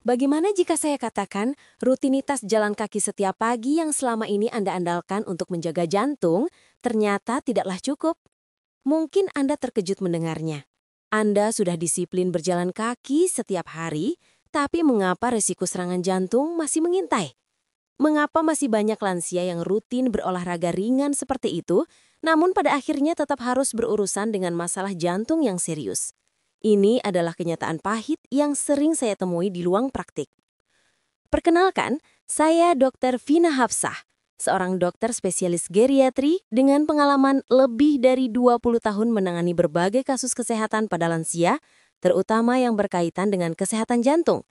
Bagaimana jika saya katakan rutinitas jalan kaki setiap pagi yang selama ini Anda andalkan untuk menjaga jantung ternyata tidaklah cukup? Mungkin Anda terkejut mendengarnya. Anda sudah disiplin berjalan kaki setiap hari, tapi mengapa risiko serangan jantung masih mengintai? Mengapa masih banyak lansia yang rutin berolahraga ringan seperti itu, namun pada akhirnya tetap harus berurusan dengan masalah jantung yang serius? Ini adalah kenyataan pahit yang sering saya temui di ruang praktik. Perkenalkan, saya Dr. Vina Hafsah, seorang dokter spesialis geriatri dengan pengalaman lebih dari 20 tahun menangani berbagai kasus kesehatan pada lansia, terutama yang berkaitan dengan kesehatan jantung.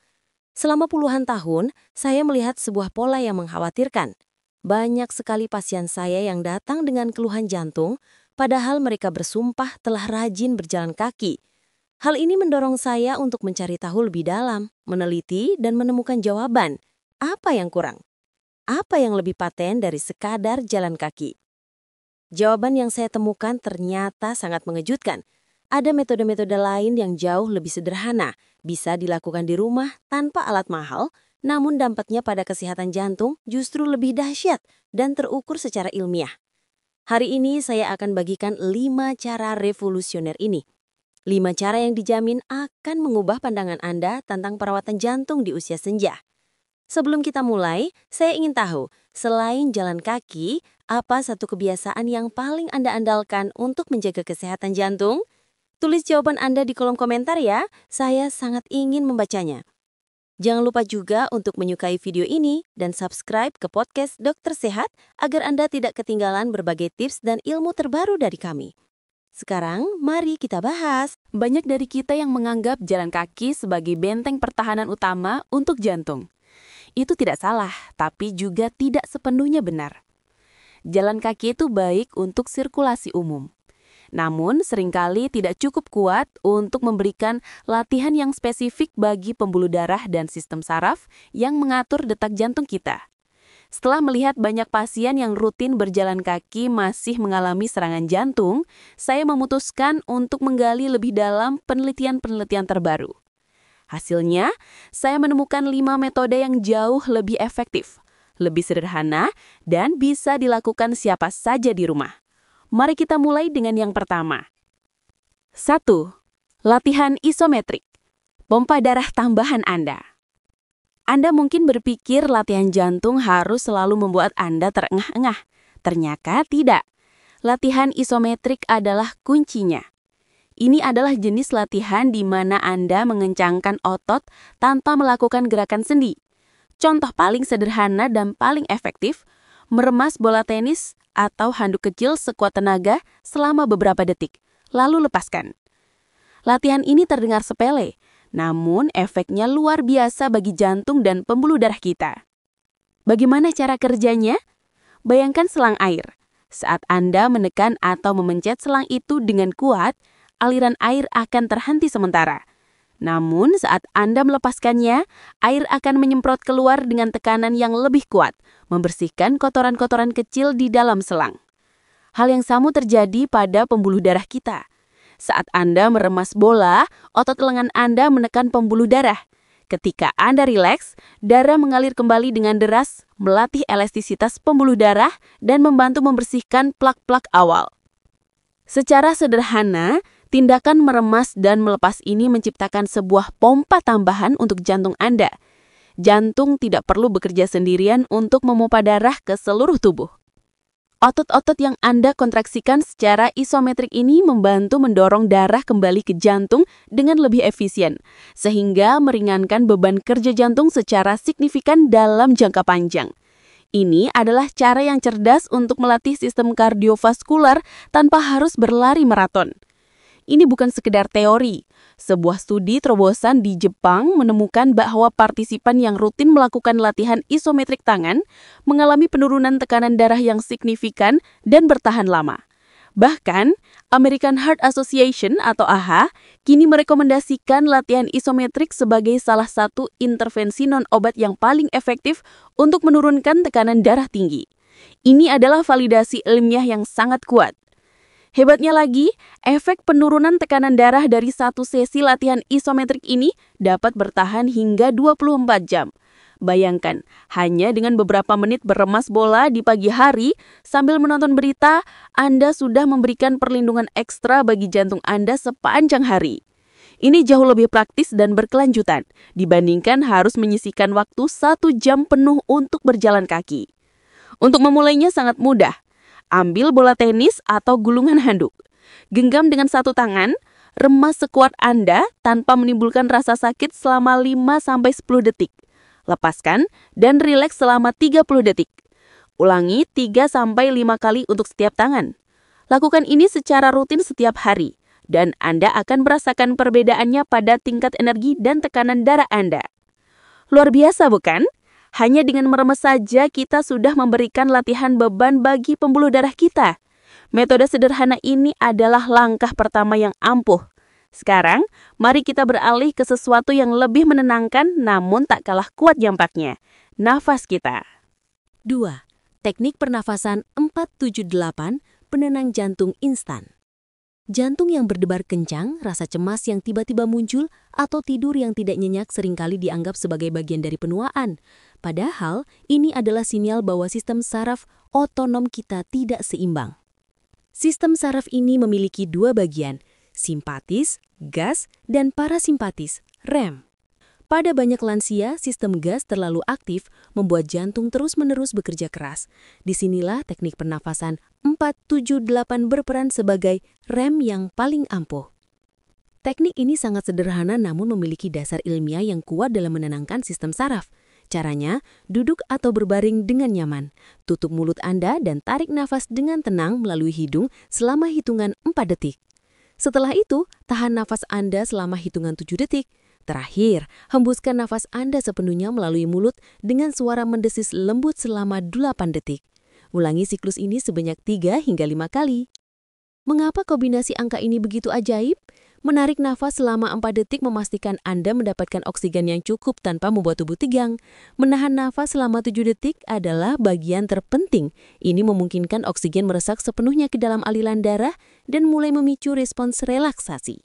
Selama puluhan tahun, saya melihat sebuah pola yang mengkhawatirkan. Banyak sekali pasien saya yang datang dengan keluhan jantung, padahal mereka bersumpah telah rajin berjalan kaki. Hal ini mendorong saya untuk mencari tahu lebih dalam, meneliti, dan menemukan jawaban. Apa yang kurang? Apa yang lebih paten dari sekadar jalan kaki? Jawaban yang saya temukan ternyata sangat mengejutkan. Ada metode-metode lain yang jauh lebih sederhana, bisa dilakukan di rumah tanpa alat mahal, namun dampaknya pada kesehatan jantung justru lebih dahsyat dan terukur secara ilmiah. Hari ini saya akan bagikan 5 cara revolusioner ini. 5 cara yang dijamin akan mengubah pandangan Anda tentang perawatan jantung di usia senja. Sebelum kita mulai, saya ingin tahu, selain jalan kaki, apa satu kebiasaan yang paling Anda andalkan untuk menjaga kesehatan jantung? Tulis jawaban Anda di kolom komentar ya, saya sangat ingin membacanya. Jangan lupa juga untuk menyukai video ini dan subscribe ke podcast Dokter Sehat agar Anda tidak ketinggalan berbagai tips dan ilmu terbaru dari kami. Sekarang, mari kita bahas. Banyak dari kita yang menganggap jalan kaki sebagai benteng pertahanan utama untuk jantung. Itu tidak salah, tapi juga tidak sepenuhnya benar. Jalan kaki itu baik untuk sirkulasi umum. Namun, seringkali tidak cukup kuat untuk memberikan latihan yang spesifik bagi pembuluh darah dan sistem saraf yang mengatur detak jantung kita. Setelah melihat banyak pasien yang rutin berjalan kaki masih mengalami serangan jantung, saya memutuskan untuk menggali lebih dalam penelitian-penelitian terbaru. Hasilnya, saya menemukan 5 metode yang jauh lebih efektif, lebih sederhana, dan bisa dilakukan siapa saja di rumah. Mari kita mulai dengan yang pertama. 1. Latihan isometrik. Pompa darah tambahan Anda. Anda mungkin berpikir latihan jantung harus selalu membuat Anda terengah-engah. Ternyata tidak. Latihan isometrik adalah kuncinya. Ini adalah jenis latihan di mana Anda mengencangkan otot tanpa melakukan gerakan sendi. Contoh paling sederhana dan paling efektif, meremas bola tenis atau handuk kecil sekuat tenaga selama beberapa detik, lalu lepaskan. Latihan ini terdengar sepele, namun efeknya luar biasa bagi jantung dan pembuluh darah kita. Bagaimana cara kerjanya? Bayangkan selang air. Saat Anda menekan atau memencet selang itu dengan kuat, aliran air akan terhenti sementara. Namun saat Anda melepaskannya, air akan menyemprot keluar dengan tekanan yang lebih kuat, membersihkan kotoran-kotoran kecil di dalam selang. Hal yang sama terjadi pada pembuluh darah kita. Saat Anda meremas bola, otot lengan Anda menekan pembuluh darah. Ketika Anda rileks, darah mengalir kembali dengan deras, melatih elastisitas pembuluh darah, dan membantu membersihkan plak-plak awal. Secara sederhana, tindakan meremas dan melepas ini menciptakan sebuah pompa tambahan untuk jantung Anda. Jantung tidak perlu bekerja sendirian untuk memompa darah ke seluruh tubuh. Otot-otot yang Anda kontraksikan secara isometrik ini membantu mendorong darah kembali ke jantung dengan lebih efisien, sehingga meringankan beban kerja jantung secara signifikan dalam jangka panjang. Ini adalah cara yang cerdas untuk melatih sistem kardiovaskular tanpa harus berlari maraton. Ini bukan sekedar teori. Sebuah studi terobosan di Jepang menemukan bahwa partisipan yang rutin melakukan latihan isometrik tangan mengalami penurunan tekanan darah yang signifikan dan bertahan lama. Bahkan, American Heart Association atau AHA kini merekomendasikan latihan isometrik sebagai salah satu intervensi non-obat yang paling efektif untuk menurunkan tekanan darah tinggi. Ini adalah validasi ilmiah yang sangat kuat. Hebatnya lagi, efek penurunan tekanan darah dari satu sesi latihan isometrik ini dapat bertahan hingga 24 jam. Bayangkan, hanya dengan beberapa menit beremas bola di pagi hari sambil menonton berita, Anda sudah memberikan perlindungan ekstra bagi jantung Anda sepanjang hari. Ini jauh lebih praktis dan berkelanjutan dibandingkan harus menyisihkan waktu 1 jam penuh untuk berjalan kaki. Untuk memulainya sangat mudah. Ambil bola tenis atau gulungan handuk. Genggam dengan satu tangan, remas sekuat Anda tanpa menimbulkan rasa sakit selama 5-10 detik. Lepaskan dan rileks selama 30 detik. Ulangi 3-5 kali untuk setiap tangan. Lakukan ini secara rutin setiap hari, dan Anda akan merasakan perbedaannya pada tingkat energi dan tekanan darah Anda. Luar biasa bukan? Hanya dengan meremas saja kita sudah memberikan latihan beban bagi pembuluh darah kita. Metode sederhana ini adalah langkah pertama yang ampuh. Sekarang, mari kita beralih ke sesuatu yang lebih menenangkan namun tak kalah kuat dampaknya. Nafas kita. 2. Teknik pernafasan 478 penenang jantung instan. Jantung yang berdebar kencang, rasa cemas yang tiba-tiba muncul, atau tidur yang tidak nyenyak seringkali dianggap sebagai bagian dari penuaan. Padahal, ini adalah sinyal bahwa sistem saraf otonom kita tidak seimbang. Sistem saraf ini memiliki 2 bagian, simpatis, gas, dan parasimpatis, rem. Pada banyak lansia, sistem gas terlalu aktif membuat jantung terus-menerus bekerja keras. Disinilah teknik pernafasan 478 berperan sebagai rem yang paling ampuh. Teknik ini sangat sederhana namun memiliki dasar ilmiah yang kuat dalam menenangkan sistem saraf. Caranya, duduk atau berbaring dengan nyaman. Tutup mulut Anda dan tarik nafas dengan tenang melalui hidung selama hitungan 4 detik. Setelah itu, tahan nafas Anda selama hitungan 7 detik. Terakhir, hembuskan nafas Anda sepenuhnya melalui mulut dengan suara mendesis lembut selama 8 detik. Ulangi siklus ini sebanyak 3 hingga 5 kali. Mengapa kombinasi angka ini begitu ajaib? Menarik nafas selama 4 detik memastikan Anda mendapatkan oksigen yang cukup tanpa membuat tubuh tegang. Menahan nafas selama 7 detik adalah bagian terpenting. Ini memungkinkan oksigen meresap sepenuhnya ke dalam aliran darah dan mulai memicu respons relaksasi.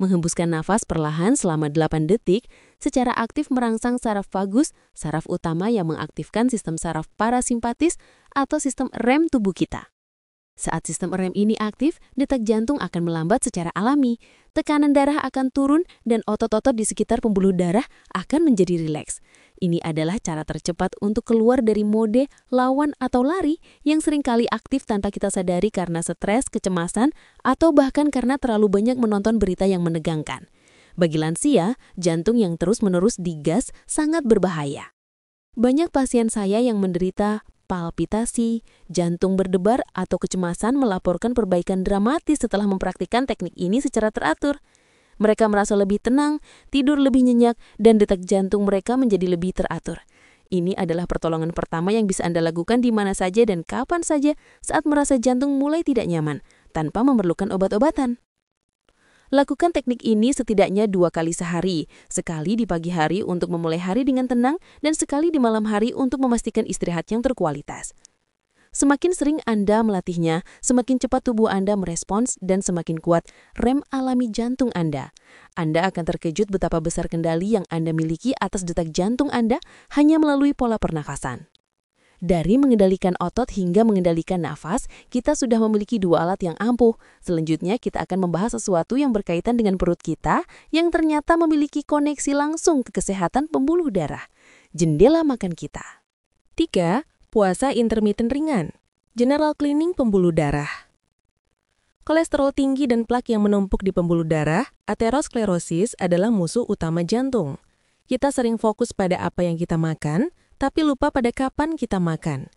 Menghembuskan nafas perlahan selama 8 detik secara aktif merangsang saraf vagus, saraf utama yang mengaktifkan sistem saraf parasimpatis atau sistem rem tubuh kita. Saat sistem rem ini aktif, detak jantung akan melambat secara alami, tekanan darah akan turun, dan otot-otot di sekitar pembuluh darah akan menjadi rileks. Ini adalah cara tercepat untuk keluar dari mode lawan atau lari yang seringkali aktif tanpa kita sadari karena stres, kecemasan, atau bahkan karena terlalu banyak menonton berita yang menegangkan. Bagi lansia, jantung yang terus-menerus digas sangat berbahaya. Banyak pasien saya yang menderita palpitasi, jantung berdebar, atau kecemasan melaporkan perbaikan dramatis setelah mempraktikkan teknik ini secara teratur. Mereka merasa lebih tenang, tidur lebih nyenyak, dan detak jantung mereka menjadi lebih teratur. Ini adalah pertolongan pertama yang bisa Anda lakukan di mana saja dan kapan saja saat merasa jantung mulai tidak nyaman, tanpa memerlukan obat-obatan. Lakukan teknik ini setidaknya 2 kali sehari, sekali di pagi hari untuk memulai hari dengan tenang dan sekali di malam hari untuk memastikan istirahat yang terkualitas. Semakin sering Anda melatihnya, semakin cepat tubuh Anda merespons dan semakin kuat rem alami jantung Anda. Anda akan terkejut betapa besar kendali yang Anda miliki atas detak jantung Anda hanya melalui pola pernafasan. Dari mengendalikan otot hingga mengendalikan nafas, kita sudah memiliki 2 alat yang ampuh. Selanjutnya, kita akan membahas sesuatu yang berkaitan dengan perut kita yang ternyata memiliki koneksi langsung ke kesehatan pembuluh darah. Jendela makan kita. 3. Puasa intermittent ringan. General cleaning pembuluh darah. Kolesterol tinggi dan plak yang menumpuk di pembuluh darah, aterosklerosis adalah musuh utama jantung. Kita sering fokus pada apa yang kita makan, tapi lupa pada kapan kita makan.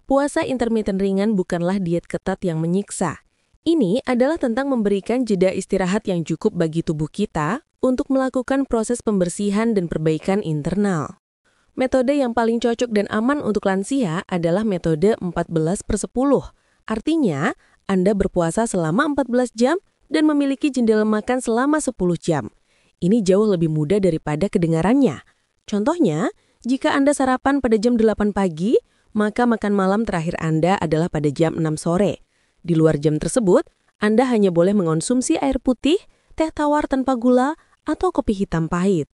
Puasa intermittent ringan bukanlah diet ketat yang menyiksa. Ini adalah tentang memberikan jeda istirahat yang cukup bagi tubuh kita untuk melakukan proses pembersihan dan perbaikan internal. Metode yang paling cocok dan aman untuk lansia adalah metode 14/10. Artinya, Anda berpuasa selama 14 jam dan memiliki jendela makan selama 10 jam. Ini jauh lebih mudah daripada kedengarannya. Contohnya, jika Anda sarapan pada jam 8 pagi, maka makan malam terakhir Anda adalah pada jam 6 sore. Di luar jam tersebut, Anda hanya boleh mengonsumsi air putih, teh tawar tanpa gula, atau kopi hitam pahit.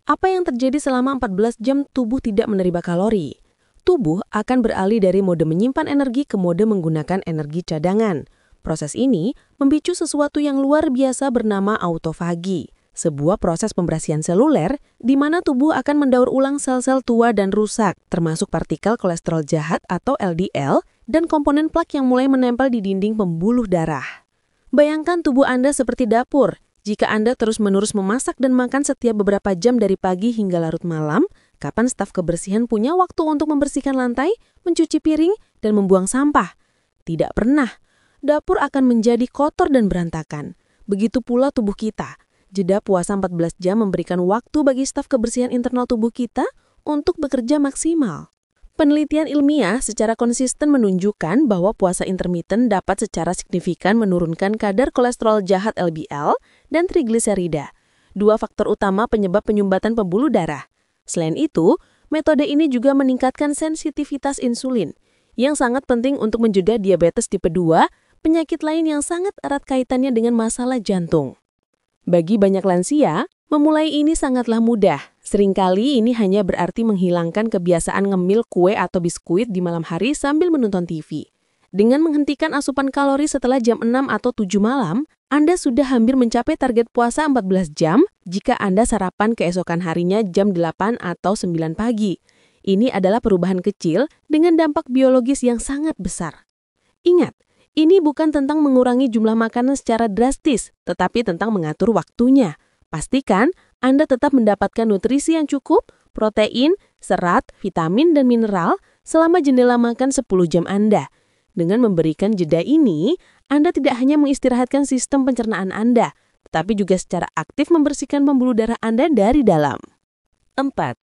Apa yang terjadi selama 14 jam tubuh tidak menerima kalori? Tubuh akan beralih dari mode menyimpan energi ke mode menggunakan energi cadangan. Proses ini memicu sesuatu yang luar biasa bernama autofagi, sebuah proses pembersihan seluler di mana tubuh akan mendaur ulang sel-sel tua dan rusak, termasuk partikel kolesterol jahat atau LDL dan komponen plak yang mulai menempel di dinding pembuluh darah. Bayangkan tubuh Anda seperti dapur. Jika Anda terus-menerus memasak dan makan setiap beberapa jam dari pagi hingga larut malam, kapan staf kebersihan punya waktu untuk membersihkan lantai, mencuci piring, dan membuang sampah? Tidak pernah. Dapur akan menjadi kotor dan berantakan. Begitu pula tubuh kita. Jeda puasa 14 jam memberikan waktu bagi staf kebersihan internal tubuh kita untuk bekerja maksimal. Penelitian ilmiah secara konsisten menunjukkan bahwa puasa intermittent dapat secara signifikan menurunkan kadar kolesterol jahat LDL dan trigliserida, dua faktor utama penyebab penyumbatan pembuluh darah. Selain itu, metode ini juga meningkatkan sensitivitas insulin, yang sangat penting untuk mencegah diabetes tipe 2, penyakit lain yang sangat erat kaitannya dengan masalah jantung. Bagi banyak lansia, memulai ini sangatlah mudah. Seringkali ini hanya berarti menghilangkan kebiasaan ngemil kue atau biskuit di malam hari sambil menonton TV. Dengan menghentikan asupan kalori setelah jam 6 atau 7 malam, Anda sudah hampir mencapai target puasa 14 jam jika Anda sarapan keesokan harinya jam 8 atau 9 pagi. Ini adalah perubahan kecil dengan dampak biologis yang sangat besar. Ingat, ini bukan tentang mengurangi jumlah makanan secara drastis, tetapi tentang mengatur waktunya. Pastikan Anda tetap mendapatkan nutrisi yang cukup, protein, serat, vitamin, dan mineral selama jendela makan 10 jam Anda. Dengan memberikan jeda ini, Anda tidak hanya mengistirahatkan sistem pencernaan Anda, tetapi juga secara aktif membersihkan pembuluh darah Anda dari dalam. 4.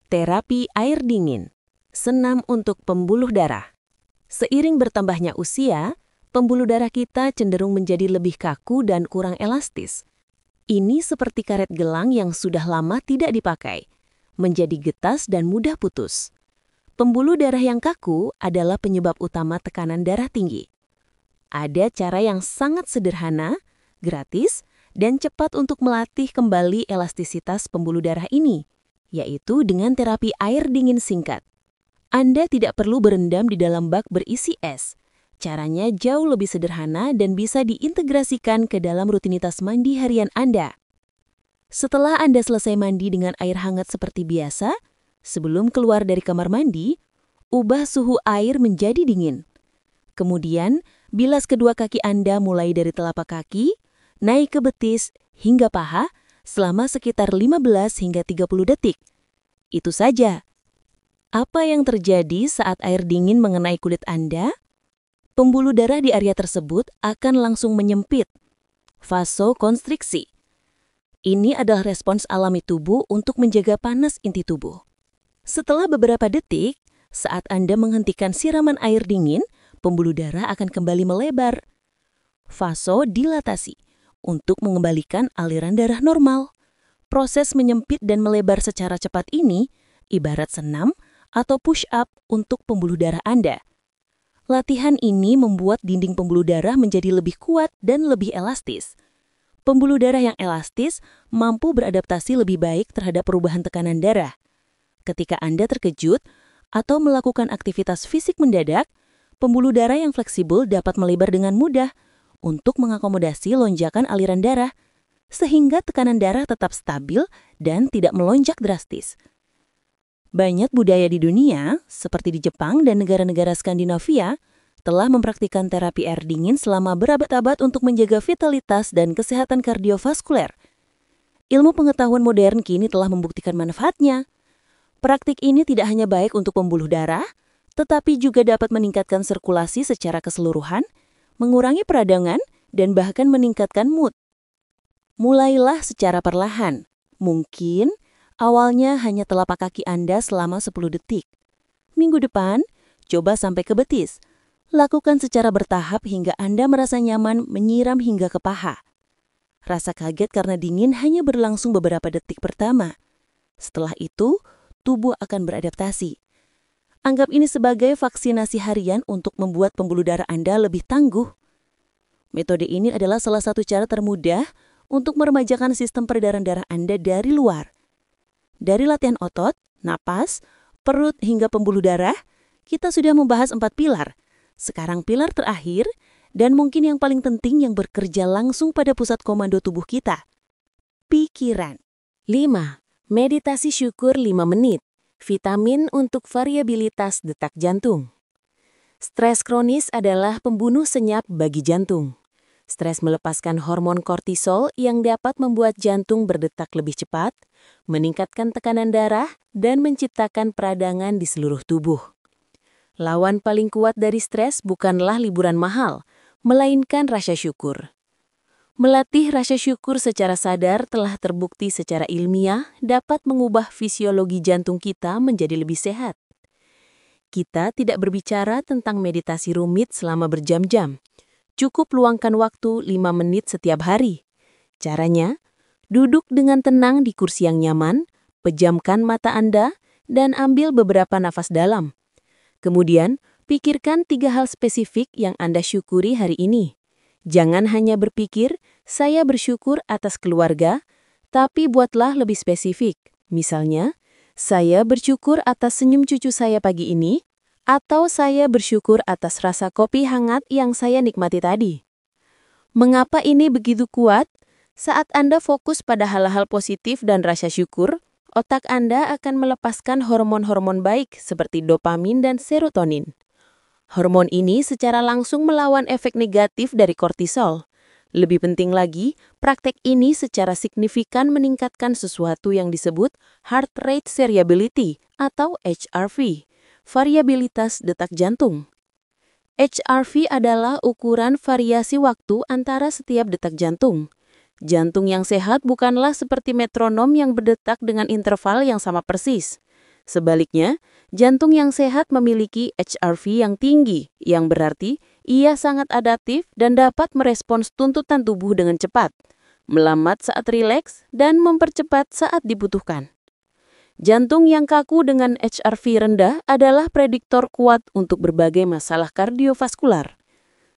Terapi air dingin. Senam untuk pembuluh darah. Seiring bertambahnya usia, pembuluh darah kita cenderung menjadi lebih kaku dan kurang elastis. Ini seperti karet gelang yang sudah lama tidak dipakai, menjadi getas dan mudah putus. Pembuluh darah yang kaku adalah penyebab utama tekanan darah tinggi. Ada cara yang sangat sederhana, gratis, dan cepat untuk melatih kembali elastisitas pembuluh darah ini, yaitu dengan terapi air dingin singkat. Anda tidak perlu berendam di dalam bak berisi es. Caranya jauh lebih sederhana dan bisa diintegrasikan ke dalam rutinitas mandi harian Anda. Setelah Anda selesai mandi dengan air hangat seperti biasa, sebelum keluar dari kamar mandi, ubah suhu air menjadi dingin. Kemudian, bilas kedua kaki Anda mulai dari telapak kaki, naik ke betis, hingga paha selama sekitar 15 hingga 30 detik. Itu saja. Apa yang terjadi saat air dingin mengenai kulit Anda? Pembuluh darah di area tersebut akan langsung menyempit. Vasokonstriksi. Ini adalah respons alami tubuh untuk menjaga panas inti tubuh. Setelah beberapa detik, saat Anda menghentikan siraman air dingin, pembuluh darah akan kembali melebar. Vasodilatasi untuk mengembalikan aliran darah normal. Proses menyempit dan melebar secara cepat ini ibarat senam atau push-up untuk pembuluh darah Anda. Latihan ini membuat dinding pembuluh darah menjadi lebih kuat dan lebih elastis. Pembuluh darah yang elastis mampu beradaptasi lebih baik terhadap perubahan tekanan darah. Ketika Anda terkejut atau melakukan aktivitas fisik mendadak, pembuluh darah yang fleksibel dapat melebar dengan mudah untuk mengakomodasi lonjakan aliran darah, sehingga tekanan darah tetap stabil dan tidak melonjak drastis. Banyak budaya di dunia, seperti di Jepang dan negara-negara Skandinavia, telah mempraktikkan terapi air dingin selama berabad-abad untuk menjaga vitalitas dan kesehatan kardiovaskuler. Ilmu pengetahuan modern kini telah membuktikan manfaatnya. Praktik ini tidak hanya baik untuk pembuluh darah, tetapi juga dapat meningkatkan sirkulasi secara keseluruhan, mengurangi peradangan, dan bahkan meningkatkan mood. Mulailah secara perlahan. Mungkin awalnya hanya telapak kaki Anda selama 10 detik. Minggu depan, coba sampai ke betis. Lakukan secara bertahap hingga Anda merasa nyaman menyiram hingga ke paha. Rasa kaget karena dingin hanya berlangsung beberapa detik pertama. Setelah itu, tubuh akan beradaptasi. Anggap ini sebagai vaksinasi harian untuk membuat pembuluh darah Anda lebih tangguh. Metode ini adalah salah satu cara termudah untuk meremajakan sistem peredaran darah Anda dari luar. Dari latihan otot, napas, perut hingga pembuluh darah, kita sudah membahas 4 pilar. Sekarang pilar terakhir, dan mungkin yang paling penting yang bekerja langsung pada pusat komando tubuh kita, pikiran. 5. Meditasi syukur 5 menit. Vitamin untuk variabilitas detak jantung. Stres kronis adalah pembunuh senyap bagi jantung. Stres melepaskan hormon kortisol yang dapat membuat jantung berdetak lebih cepat, meningkatkan tekanan darah, dan menciptakan peradangan di seluruh tubuh. Lawan paling kuat dari stres bukanlah liburan mahal, melainkan rasa syukur. Melatih rasa syukur secara sadar telah terbukti secara ilmiah dapat mengubah fisiologi jantung kita menjadi lebih sehat. Kita tidak berbicara tentang meditasi rumit selama berjam-jam. Cukup luangkan waktu 5 menit setiap hari. Caranya, duduk dengan tenang di kursi yang nyaman, pejamkan mata Anda, dan ambil beberapa nafas dalam. Kemudian, pikirkan 3 hal spesifik yang Anda syukuri hari ini. Jangan hanya berpikir, saya bersyukur atas keluarga, tapi buatlah lebih spesifik. Misalnya, saya bersyukur atas senyum cucu saya pagi ini, atau saya bersyukur atas rasa kopi hangat yang saya nikmati tadi. Mengapa ini begitu kuat? Saat Anda fokus pada hal-hal positif dan rasa syukur, otak Anda akan melepaskan hormon-hormon baik seperti dopamin dan serotonin. Hormon ini secara langsung melawan efek negatif dari kortisol. Lebih penting lagi, praktek ini secara signifikan meningkatkan sesuatu yang disebut heart rate variability atau HRV, variabilitas detak jantung. HRV adalah ukuran variasi waktu antara setiap detak jantung. Jantung yang sehat bukanlah seperti metronom yang berdetak dengan interval yang sama persis. Sebaliknya, jantung yang sehat memiliki HRV yang tinggi, yang berarti ia sangat adaptif dan dapat merespons tuntutan tubuh dengan cepat, melambat saat rileks, dan mempercepat saat dibutuhkan. Jantung yang kaku dengan HRV rendah adalah prediktor kuat untuk berbagai masalah kardiovaskular.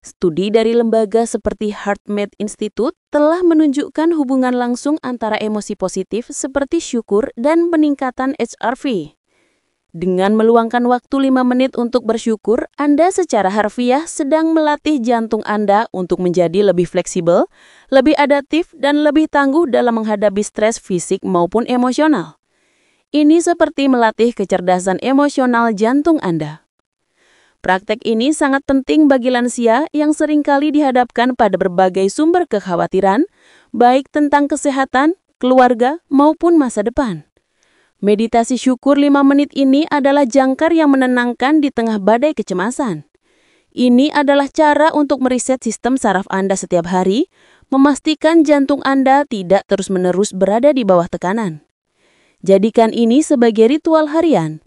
Studi dari lembaga seperti HeartMath Institute telah menunjukkan hubungan langsung antara emosi positif seperti syukur dan peningkatan HRV. Dengan meluangkan waktu 5 menit untuk bersyukur, Anda secara harfiah sedang melatih jantung Anda untuk menjadi lebih fleksibel, lebih adaptif, dan lebih tangguh dalam menghadapi stres fisik maupun emosional. Ini seperti melatih kecerdasan emosional jantung Anda. Praktek ini sangat penting bagi lansia yang seringkali dihadapkan pada berbagai sumber kekhawatiran, baik tentang kesehatan, keluarga, maupun masa depan. Meditasi syukur 5 menit ini adalah jangkar yang menenangkan di tengah badai kecemasan. Ini adalah cara untuk mereset sistem saraf Anda setiap hari, memastikan jantung Anda tidak terus-menerus berada di bawah tekanan. Jadikan ini sebagai ritual harian.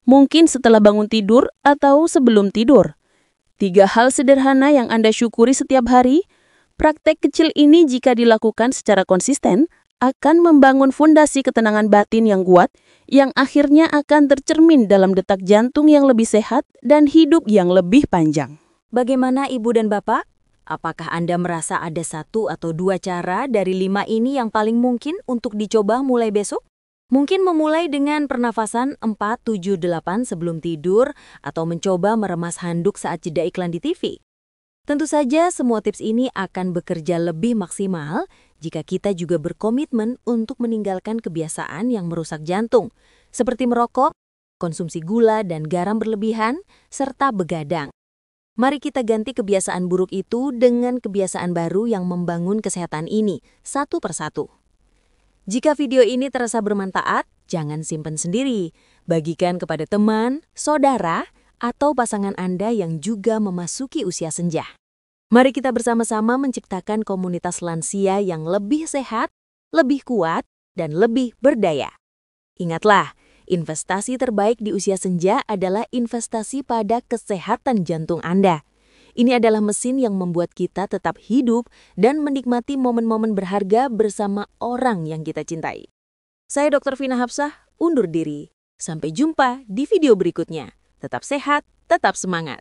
Mungkin setelah bangun tidur atau sebelum tidur. 3 hal sederhana yang Anda syukuri setiap hari, praktek kecil ini jika dilakukan secara konsisten, akan membangun fondasi ketenangan batin yang kuat, yang akhirnya akan tercermin dalam detak jantung yang lebih sehat dan hidup yang lebih panjang. Bagaimana Ibu dan Bapak? Apakah Anda merasa ada 1 atau 2 cara dari 5 ini yang paling mungkin untuk dicoba mulai besok? Mungkin memulai dengan pernafasan 4-7-8 sebelum tidur atau mencoba meremas handuk saat jeda iklan di TV. Tentu saja semua tips ini akan bekerja lebih maksimal jika kita juga berkomitmen untuk meninggalkan kebiasaan yang merusak jantung, seperti merokok, konsumsi gula dan garam berlebihan, serta begadang. Mari kita ganti kebiasaan buruk itu dengan kebiasaan baru yang membangun kesehatan ini, satu persatu. Jika video ini terasa bermanfaat, jangan simpan sendiri. Bagikan kepada teman, saudara, atau pasangan Anda yang juga memasuki usia senja. Mari kita bersama-sama menciptakan komunitas lansia yang lebih sehat, lebih kuat, dan lebih berdaya. Ingatlah, investasi terbaik di usia senja adalah investasi pada kesehatan jantung Anda. Ini adalah mesin yang membuat kita tetap hidup dan menikmati momen-momen berharga bersama orang yang kita cintai. Saya Dr. Vina Hapsah, undur diri. Sampai jumpa di video berikutnya. Tetap sehat, tetap semangat.